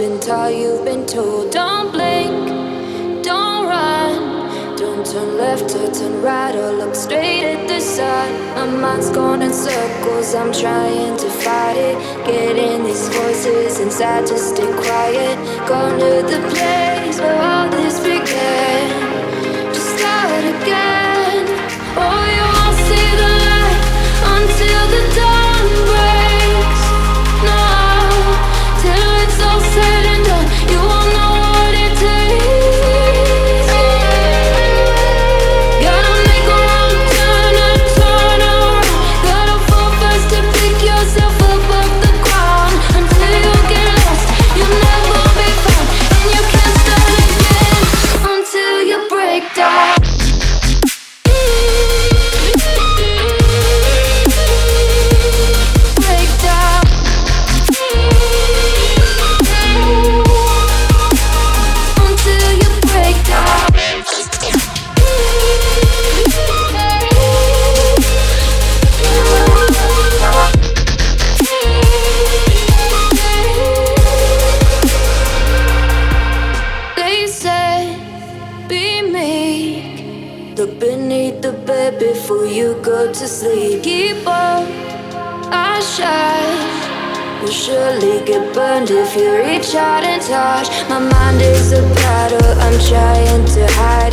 been taught, you've been told. Don't blink, don't run, don't turn left or turn right or look straight at the sun. My mind's going in circles, I'm trying to fight it. Getting these voices inside to stay quiet. Going to the place where all this began. Just start again. Oh, you won't see the light until the dawn breaks. No, till it's all said and done, you won't know what it takes. Gotta make a wrong turn and turn around. Gotta fall fast to pick yourself up off the ground. Until you get lost, you'll never be found, and you can't start again until you break down. Look beneath the bed before you go to sleep. Keep on, I shine. You'll surely get burned if you reach out and touch. My mind is a battle, I'm trying to hide.